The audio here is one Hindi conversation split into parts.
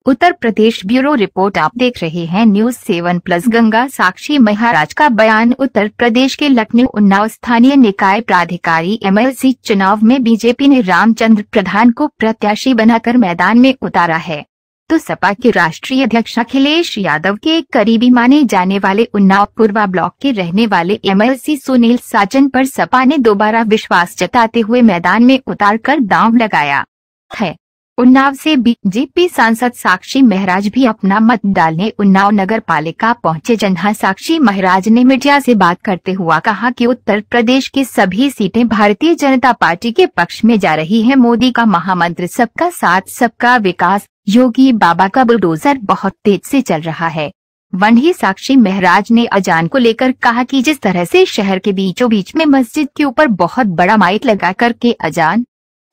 Uttar Pradesh bureau report. आप देख रहे हैं न्यूज 7+ गंगा साक्षी महाराज का बयान। उत्तर प्रदेश के लखनऊ उन्नाव स्थानीय निकाय प्राधिकारी MLC चुनाव में बीजेपी ने रामचंद्र प्रधान को प्रत्याशी बनाकर मैदान में उतारा है, तो सपा के राष्ट्रीय अध्यक्ष अखिलेश यादव के करीबी माने जाने वाले उन्नाव पूर्वा ब्लॉक के रहने वाले MLC सुनील साजन पर सपा ने दोबारा विश्वास जताते हुए मैदान में उतारकर दांव लगाया है। उन्नाव से बीजेपी सांसद साक्षी महाराज भी अपना मत डालने उन्नाव नगर पालिका पहुंचे, जहां साक्षी महाराज ने मीडिया से बात करते हुआ कहा कि उत्तर प्रदेश की सभी सीटें भारतीय जनता पार्टी के पक्ष में जा रही हैं। मोदी का महामंत्र सबका साथ सबका विकास, योगी बाबा का बुलडोजर बहुत तेज से चल रहा है। वहीं साक्षी महाराज ने अजान को लेकर कहा कि जिस तरह से शहर के बीचों बीच में मस्जिद के ऊपर बहुत बड़ा माइक लगा करके अजान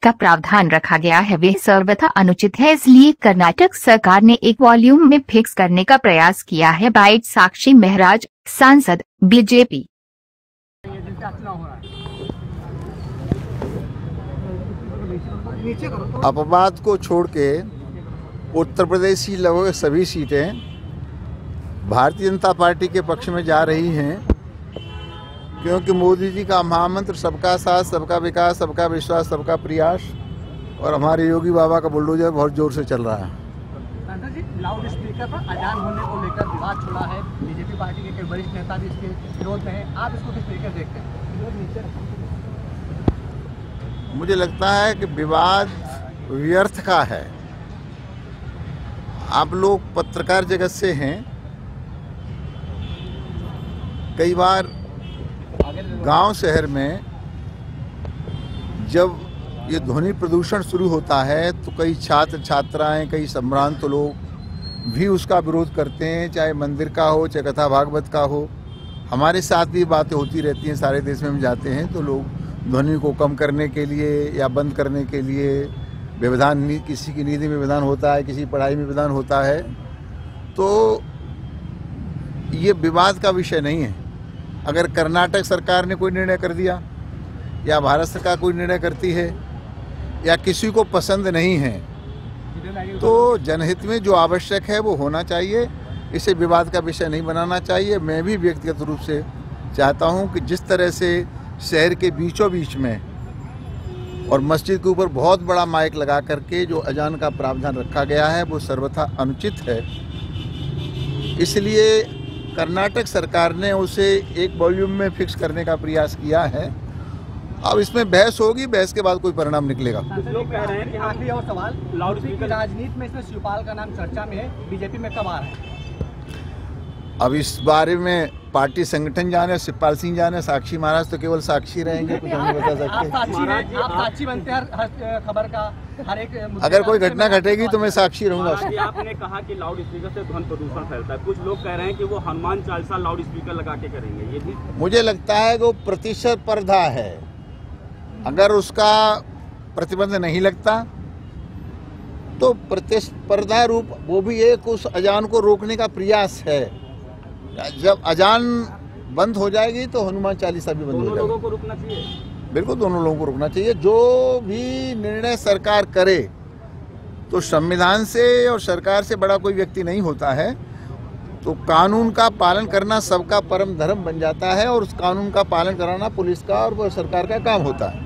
का प्रावधान रखा गया है, वह सर्वथा अनुचित है। इसलिए कर्नाटक सरकार ने एक वॉल्यूम में फिक्स करने का प्रयास किया है। बाइट साक्षी महाराज, सांसद, बीजेपी। अपवाद को छोड़ के उत्तर प्रदेश की लगभग सभी सीटें भारतीय जनता पार्टी के पक्ष में जा रही हैं, क्योंकि मोदी जी का महामंत्र सबका साथ सबका विकास, सबका विश्वास, सबका प्रयास और हमारे योगी बाबा का बुलडोजर बहुत जोर से चल रहा है। सांसद जी, लाउड स्पीकर पर अजान होने को लेकर विवाद छुड़ा है। बीजेपी पार्टी के कई वरिष्ठ नेता भी इसके विरोध में हैं। आप इसको किस तरीके से देखते हैं? मुझे लगता है कि विवाद व्यर्थ का है। आप लोग पत्रकार जगत से हैं, कई बार गांव शहर में जब ये ध्वनि प्रदूषण शुरू होता है तो कई छात्र छात्राएं, कई संभ्रांत लोग भी उसका विरोध करते हैं, चाहे मंदिर का हो, चाहे कथा भागवत का हो। हमारे साथ भी बातें होती रहती हैं। सारे देश में हम जाते हैं तो लोग ध्वनि को कम करने के लिए या बंद करने के लिए व्यवधान, किसी की नीति में विधान होता है, किसी पढ़ाई में विधान होता है, तो ये विवाद का विषय नहीं है। अगर कर्नाटक सरकार ने कोई निर्णय कर दिया या भारत सरकार कोई निर्णय करती है या किसी को पसंद नहीं है, तो जनहित में जो आवश्यक है वो होना चाहिए। इसे विवाद का विषय नहीं बनाना चाहिए। मैं भी व्यक्तिगत रूप से चाहता हूं कि जिस तरह से शहर के बीचों बीच में और मस्जिद के ऊपर बहुत बड़ा माइक लगा करके जो अजान का प्रावधान रखा गया है वो सर्वथा अनुचित है। इसलिए कर्नाटक सरकार ने उसे एक वॉल्यूम में फिक्स करने का प्रयास किया है। अब इसमें बहस होगी, बहस के बाद कोई परिणाम निकलेगा। लोग कह रहे हैं कि आखिरी और सवाल, लाउड स्पीकर राजनीति में इसमें शिवपाल का नाम चर्चा में है, बीजेपी में कब आ रहा है? अब इस बारे में पार्टी संगठन जाने, शिवपाल सिंह जाने, साक्षी महाराज तो केवल साक्षी रहेंगे, कुछ हम नहीं बता सकते। आप साक्षी बनते हैं हर खबर का, हर एक अगर कोई घटना घटेगी तो मैं साक्षी रहूंगा। आपने कहा कि लाउड स्पीकर से ध्वनि प्रदूषण फैलता है, कुछ लोग कह रहे हैं कि वो हनुमान चालीसा लाउड स्पीकर लगा के करेंगे, ये भी मुझे लगता है कि वो प्रतिस्पर्धा है। अगर उसका प्रतिबंध नहीं लगता तो प्रतिस्पर्धा रूप वो भी एक उस अजान को रोकने का प्रयास है। जब अजान बंद हो जाएगी तो हनुमान चालीसा भी बंद हो जाएगी। दोनों लोगों को रुकना चाहिए, बिल्कुल दोनों लोगों को रुकना चाहिए। जो भी निर्णय सरकार करे तो संविधान से और सरकार से बड़ा कोई व्यक्ति नहीं होता है, तो कानून का पालन करना सबका परम धर्म बन जाता है और उस कानून का पालन कराना पुलिस का और सरकार का काम होता है।